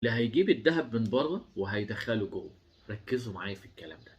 اللي هيجيب الدهب من برّه وهيدخّله جوّه، ركّزوا معايا في الكلام ده،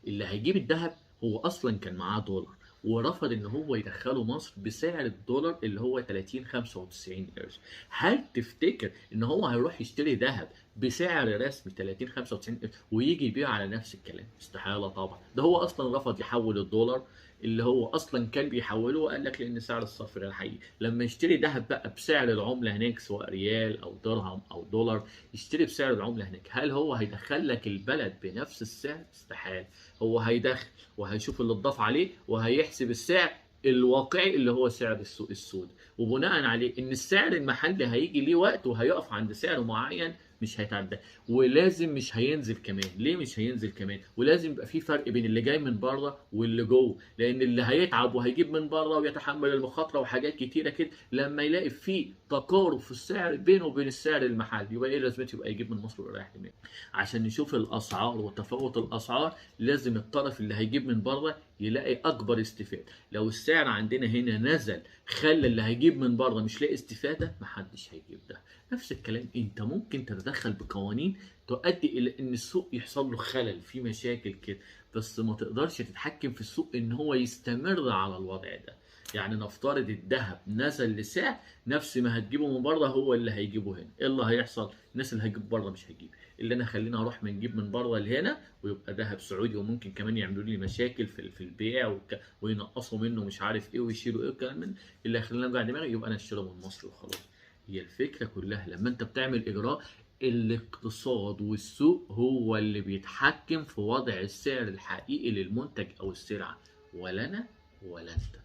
اللي هيجيب الدهب هو أصلًا كان معاه دولار، ورفض إن هو يدخّله مصر بسعر الدولار اللي هو 30 95 قرش، هل تفتكر إن هو هيروح يشتري دهب بسعر رسمي 30 95 قرش وييجي يبيعه على نفس الكلام؟ استحالة طبعًا، ده هو أصلًا رفض يحوّل الدولار اللي هو أصلًا كان بيحوّله وقال لك لإن سعر الصرف غير حقيقي، لمّا يشتري دهب بقى بسعر العملة هناك سواء ريال أو درهم أو دولار يشتري بسعر العملة هناك، هل هو هيدخّل لك البلد بنفس السعر؟ استحالة، هو هيدخّل وهيشوف اللي اتضاف عليه وهيحسب السعر الواقعي اللي هو سعر السوق السودا، وبناءً عليه إن السعر المحلي هييجي ليه وقت وهيقف عند سعر معيّن مش هيتعداه، ولازم مش هينزل كمان، ليه مش هينزل كمان؟ ولازم يبقى في فرق بين اللي جاي من برّه واللي جوّه، لإن اللي هيتعب وهيجيب من برّه ويتحمّل المخاطرة وحاجات كتيرة كده لمّا يلاقي في تقارب في السعر بينه وبين السعر المحلي، يبقى إيه لازمته يبقى يجيب من مصر ويريّح دماغه. عشان نشوف الأسعار وتفاوت الأسعار، لازم الطرف اللي هيجيب من برّه يلاقي أكبر استفادة. لو السعر عندنا هنا نزل خلّى اللي هيجيب من برّه مش لاقي استفادة، ما حدش هيجيب ده. نفس الكلام أنت ممكن تتدخّل بقوانين تؤدي إلى إن السوق يحصل له خلل، في مشاكل كده، بس ما تقدرش تتحكم في السوق إن هو يستمر على الوضع ده. يعني نفترض الدهب نزل لسعر نفس ما هتجيبه من برّه هو اللي هيجيبه هنا، إيه اللي هيحصل؟ الناس اللي هتجيب برّه مش هتجيب، اللي أنا خلّيني أروح نجيب من برّه لهنا ويبقى دهب سعودي وممكن كمان يعملوا لي مشاكل في البيع وينقّصوا منه مش عارف إيه ويشيلوا إيه والكلام من اللي هيخلّيني أوجع دماغي يبقى أنا أشتري من مصر وخلاص. هي الفكرة كلّها لمّا أنت بتعمل إجراء الاقتصاد والسوق هو اللي بيتحكم في وضع السعر الحقيقي للمنتج أو السلعة، ولا أنا ولا أنت.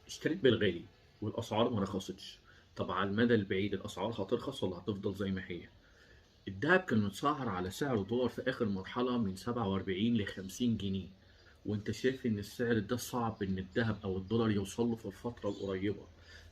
اشتريت بالغالي والأسعار ما رخصتش، طب على المدى البعيد الأسعار هترخص والّا هتفضل زي ما هي؟ الدهب كان متسعر على سعر دولار في آخر مرحلة من 47 ل50 جنيه، وأنت شايف إن السعر ده صعب إن الدهب أو الدولار يوصل له في الفترة القريبة،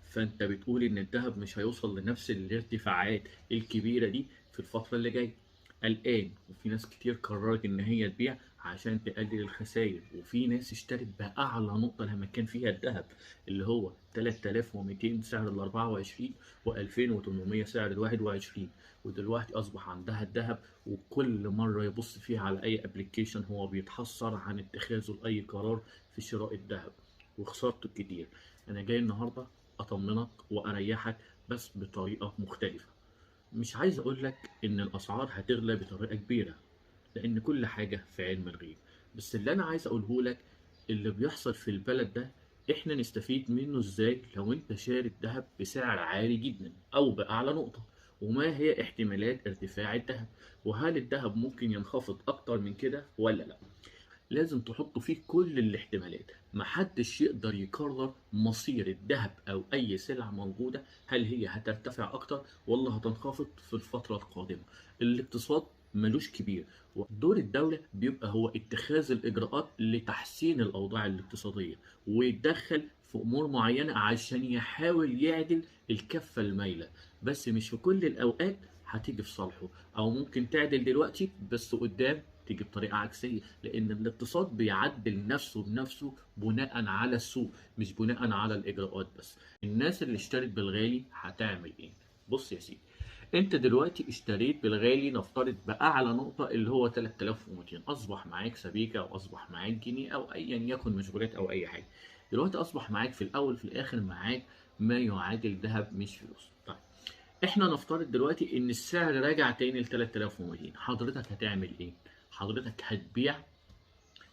فأنت بتقول إن الدهب مش هيوصل لنفس الارتفاعات الكبيرة دي في الفترة اللي جاية. قلقان وفي ناس كتير قررت إن هي تبيع عشان تقلل الخساير، وفي ناس اشترت بأعلى نقطة لما كان فيها الدهب اللي هو 3200 سعر ال 24 و2800 سعر ال 21، ودلوقتي أصبح عندها الدهب وكل مرة يبص فيها على أي ابلكيشن هو بيتحسر عن اتخاذه لأي قرار في شراء الدهب وخسارته كتير. أنا جاي النهاردة أطمنك وأريحك بس بطريقة مختلفة. مش عايز أقول لك إن الأسعار هتغلى بطريقة كبيرة، لأن كل حاجة في علم الغيب، بس اللي أنا عايز أقوله لك اللي بيحصل في البلد ده إحنا نستفيد منه إزاي لو أنت شاري الذهب بسعر عالي جدا أو بأعلى نقطة، وما هي احتمالات ارتفاع الذهب، وهل الذهب ممكن ينخفض أكتر من كده ولا لأ. لازم تحط فيه كل الاحتمالات، محدش يقدر يقرر مصير الذهب أو أي سلعة موجودة هل هي هترتفع أكتر ولا هتنخفض في الفترة القادمة. الاقتصاد ملوش كبير، ودور الدولة بيبقى هو اتخاذ الإجراءات لتحسين الأوضاع الاقتصادية ويتدخل في أمور معينة عشان يحاول يعدل الكفة المايلة، بس مش في كل الأوقات هتيجي في صالحه، أو ممكن تعدل دلوقتي بس قدام تيجي بطريقة عكسية، لأن الاقتصاد بيعدل نفسه بنفسه بناء على السوق مش بناء على الإجراءات بس. الناس اللي اشترت بالغالي هتعمل إيه؟ بص يا سيدي، أنت دلوقتي اشتريت بالغالي نفترض بأعلى نقطة اللي هو 3200، أصبح معاك سبيكة أو أصبح معاك جنيه أو أيا يكن مشغولات أو أي حاجة. دلوقتي أصبح معاك في الأول في الآخر معاك ما يعادل ذهب مش فلوس. طيب إحنا نفترض دلوقتي إن السعر راجع تاني ل 3200، حضرتك هتعمل إيه؟ حضرتك هتبيع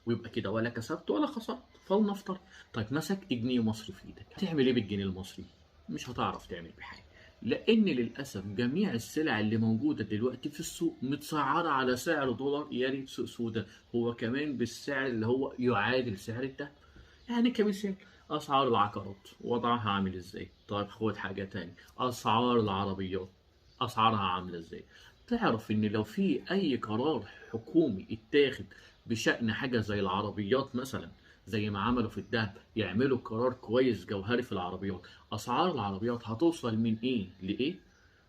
ويبقى كده ولا كسبت ولا خسرت، فلنفترض. طيب مسكت جنيه مصري في إيدك، هتعمل إيه بالجنيه المصري؟ مش هتعرف تعمل بيه حاجة، لأن للأسف جميع السلع اللي موجودة دلوقتي في السوق متسعرة على سعر دولار، يا ريت سوق سودا هو كمان بالسعر اللي هو يعادل سعر الدهب. يعني كمثال أسعار العقارات وضعها عامل إزاي؟ طيب خد حاجة تاني، أسعار العربيات أسعارها عاملة إزاي؟ تعرف إن لو في أي قرار حكومي اتاخد بشأن حاجة زي العربيات مثلا، زي ما عملوا في الدهب يعملوا قرار كويس جوهري في العربيات، أسعار العربيات هتوصل من إيه لإيه؟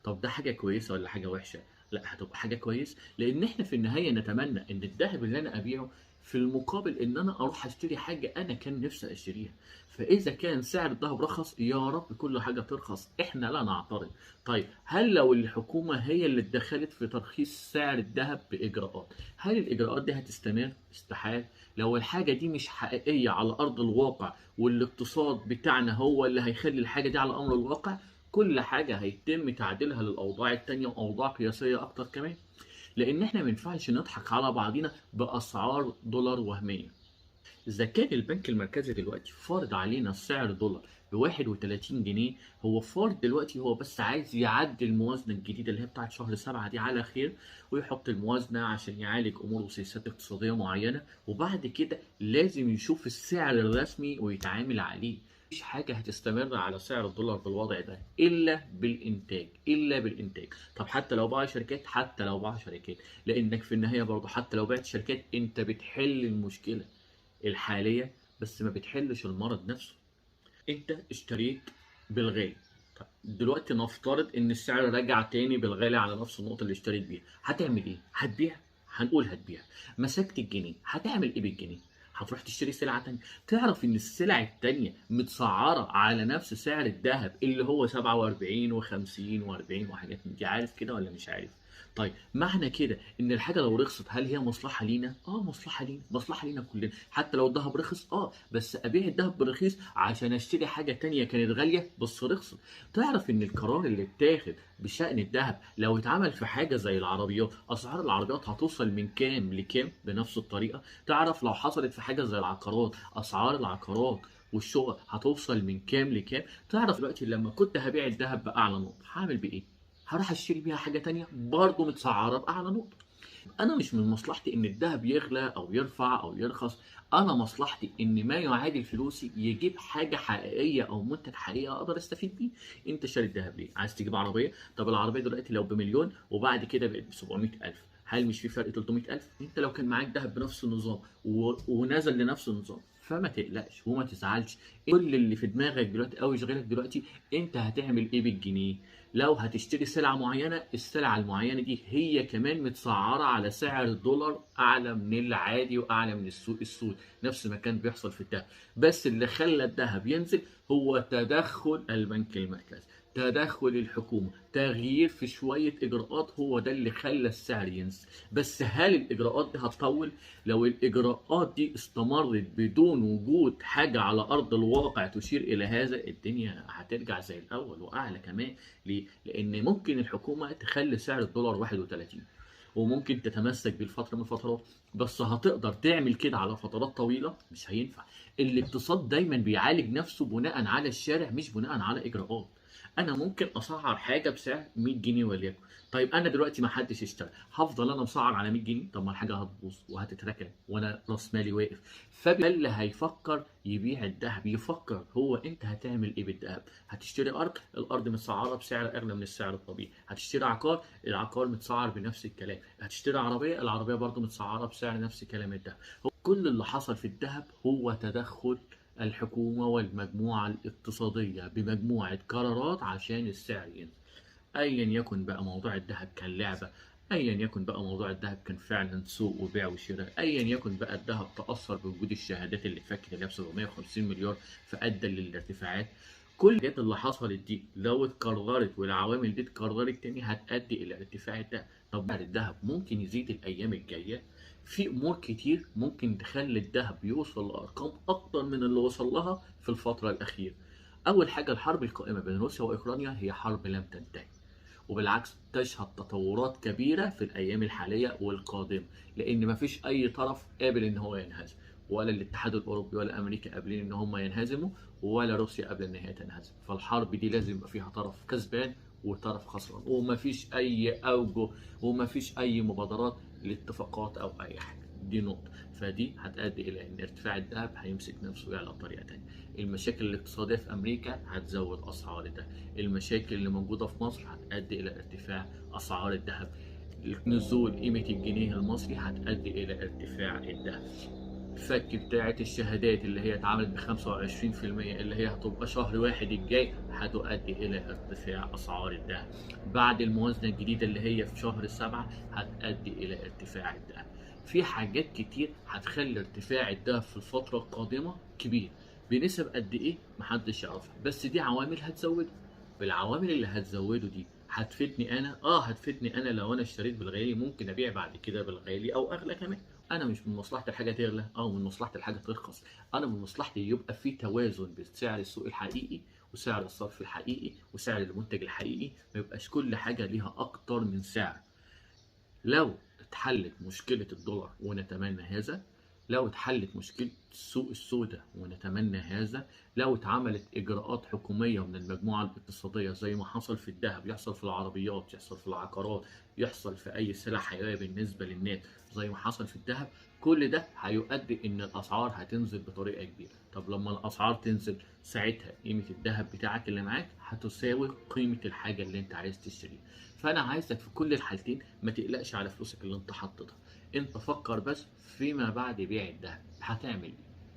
طب ده حاجة كويسة ولا حاجة وحشة؟ لا هتبقى حاجة كويس، لأن إحنا في النهاية نتمنى إن الذهب اللي أنا أبيعه في المقابل ان انا اروح اشتري حاجه انا كان نفسي اشتريها. فاذا كان سعر الذهب رخص، يا رب كل حاجه ترخص، احنا لا نعترض. طيب هل لو الحكومه هي اللي اتدخلت في ترخيص سعر الذهب باجراءات، هل الاجراءات دي هتستمر؟ استحاله. لو الحاجه دي مش حقيقيه على ارض الواقع، والاقتصاد بتاعنا هو اللي هيخلي الحاجه دي على امر الواقع، كل حاجه هيتم تعديلها للاوضاع التانيه واوضاع قياسيه اكتر كمان. لان احنا ما ينفعش نضحك على بعضينا باسعار دولار وهميه. اذا كان البنك المركزي دلوقتي فارض علينا سعر دولار ب 31 جنيه، هو فارض دلوقتي، هو بس عايز يعدي الموازنه الجديده اللي هي بتاعت شهر 7 دي على خير، ويحط الموازنه عشان يعالج امور وسياسات اقتصاديه معينه، وبعد كده لازم يشوف السعر الرسمي ويتعامل عليه. مفيش حاجة هتستمر على سعر الدولار بالوضع ده إلا بالإنتاج، إلا بالإنتاج. طب حتى لو باع شركات، حتى لو باع شركات، لأنك في النهاية برضه حتى لو بعت شركات أنت بتحل المشكلة الحالية، بس ما بتحلش المرض نفسه. انت اشتريت بالغالي، طب دلوقتي نفترض ان السعر رجع تاني بالغالي على نفس النقطة اللي اشتريت بيها، هتعمل ايه؟ هتبيع؟ هنقول هتبيع. مسكت الجنيه، هتعمل ايه بالجنيه؟ هتروح تشتري سلعة تانية. تعرف ان السلع التانية متسعرة على نفس سعر الذهب اللي هو 47 و50 و40 وحاجات من دي، عارف كده ولا مش عارف؟ طيب معنى كده ان الحاجه لو رخصت، هل هي مصلحه لينا؟ اه مصلحه لينا، مصلحه لينا كلنا. حتى لو الذهب رخص، بس ابيع الذهب برخيص عشان اشتري حاجه تانية كانت غاليه بس رخصت. تعرف ان القرار اللي اتاخد بشان الذهب لو اتعمل في حاجه زي العربيات، اسعار العربيات هتوصل من كام لكام بنفس الطريقه؟ تعرف لو حصلت في حاجه زي العقارات، اسعار العقارات والشقق هتوصل من كام لكام؟ تعرف دلوقتي لما كنت هبيع الذهب باعلى نقطه هعمل بايه؟ هروح اشتري بيها حاجه تانية برضه متسعره باعلى نقطه. انا مش من مصلحتي ان الذهب يغلى او يرفع او يرخص، انا مصلحتي ان ما يعادل فلوسي يجيب حاجه حقيقيه او منتج حقيقي اقدر استفيد بيه. انت شاري الذهب ليه؟ عايز تجيب عربيه؟ طب العربيه دلوقتي لو بمليون وبعد كده بقت ب 700,000، هل مش في فرق 300,000؟ انت لو كان معاك ذهب بنفس النظام ونزل لنفس النظام، فما تقلقش وما تزعلش. كل اللي في دماغك دلوقتي او يشغلك دلوقتي انت هتعمل ايه بالجنيه. لو هتشتري سلعة معينة، السلعة المعينة دي هي كمان متسعرة على سعر الدولار أعلى من العادي وأعلى من السوق السود، نفس ما كان بيحصل في الذهب. بس اللي خلى الذهب ينزل هو تدخل البنك المركزي، تدخل الحكومة، تغيير في شوية إجراءات، هو ده اللي خلى السعر ينزل. بس هل الإجراءات دي هتطول؟ لو الإجراءات دي استمرت بدون وجود حاجة على أرض الواقع تشير إلى هذا، الدنيا هترجع زي الأول وأعلى كمان. ليه؟ لأن ممكن الحكومة تخلي سعر الدولار 31، وممكن تتمسك بالفترة من الفترات، بس هتقدر تعمل كده على فترات طويلة؟ مش هينفع. الاقتصاد دايما بيعالج نفسه بناء على الشارع مش بناء على إجراءات. انا ممكن اسعر حاجه بسعر 100 جنيه وليكن، طيب انا دلوقتي ما حدش اشترى، هفضل انا مسعر على 100 جنيه؟ طب ما الحاجه هتبوظ وهتتركن وانا راس مالي واقف. فاللي هيفكر يبيع الذهب يفكر هو انت هتعمل ايه بالذهب. هتشتري ارض، الارض متسعره بسعر اغلى من السعر الطبيعي. هتشتري عقار، العقار متسعر بنفس الكلام. هتشتري عربيه، العربيه برضه متسعره بسعر نفس كلام الذهب. كل اللي حصل في الذهب هو تدخل الحكومة والمجموعة الاقتصادية بمجموعة قرارات عشان السعر ينزل. أيا يكن بقى موضوع الذهب كان لعبة، أيا يكن بقى موضوع الذهب كان فعلا سوق وبيع وشراء، أيا يكن بقى الذهب تأثر بوجود الشهادات اللي فكت اللي ب 750 مليار فأدى للارتفاعات. كل الحاجات اللي حصلت دي لو اتكررت والعوامل دي اتكررت تاني هتؤدي إلى ارتفاع الذهب. طب بعد الذهب ممكن يزيد الأيام الجاية؟ في امور كتير ممكن تخلي الذهب يوصل لارقام اكتر من اللي وصل لها في الفتره الاخيره. اول حاجه الحرب القائمه بين روسيا واوكرانيا هي حرب لم تنتهي، وبالعكس تشهد تطورات كبيره في الايام الحاليه والقادمه، لان مفيش اي طرف قابل ان هو ينهزم، ولا الاتحاد الاوروبي ولا امريكا قابلين ان هم ينهزموا، ولا روسيا قابله ان هي تنهزم. فالحرب دي لازم يبقى فيها طرف كسبان وطرف خسران، ومفيش اي اوجه ومفيش اي مبادرات لاتفاقات او اي حاجه. دي نقطه. فدي هتؤدي الى ان ارتفاع الذهب هيمسك نفسه ويعلى بطريقه تانيه. المشاكل الاقتصاديه في امريكا هتزود اسعار الذهب. المشاكل اللي موجوده في مصر هتؤدي الى ارتفاع اسعار الذهب. نزول قيمه الجنيه المصري هتؤدي الى ارتفاع الذهب. الفك بتاعت الشهادات اللي هي اتعملت ب 25% اللي هي هتبقى شهر واحد الجاي هتؤدي إلى ارتفاع أسعار الذهب. بعد الموازنة الجديدة اللي هي في شهر 7 هتؤدي إلى ارتفاع الذهب. في حاجات كتير هتخلي ارتفاع الدهب في الفترة القادمة كبير، بنسب قد ايه محدش يعرفها، بس دي عوامل هتزوده. بالعوامل اللي هتزوده دي هتفيدني انا، هتفيدني انا. لو انا اشتريت بالغالي ممكن ابيع بعد كده بالغالي او اغلى كمان. انا مش من مصلحتي الحاجه تغلى او من مصلحتي الحاجه ترخص، انا من مصلحتي يبقى في توازن بين سعر السوق الحقيقي وسعر الصرف الحقيقي وسعر المنتج الحقيقي، ما يبقاش كل حاجه ليها اكتر من سعر. لو اتحلت مشكلة الدولار ونتمنى هذا، لو اتحلت مشكلة السوق السوداء ونتمنى هذا، لو اتعملت إجراءات حكومية من المجموعة الاقتصادية زي ما حصل في الذهب، يحصل في العربيات، يحصل في العقارات، يحصل في أي سلع حيوية بالنسبة للناس زي ما حصل في الذهب، كل ده هيؤدي إن الأسعار هتنزل بطريقة كبيرة. طب لما الأسعار تنزل، ساعتها قيمة الذهب بتاعك اللي معاك هتساوي قيمة الحاجة اللي أنت عايز تشتريها. فانا عايزك في كل الحالتين ما تقلقش على فلوسك اللي انت حاططها، انت فكر بس فيما بعد بيع الذهب هتعمل ايه.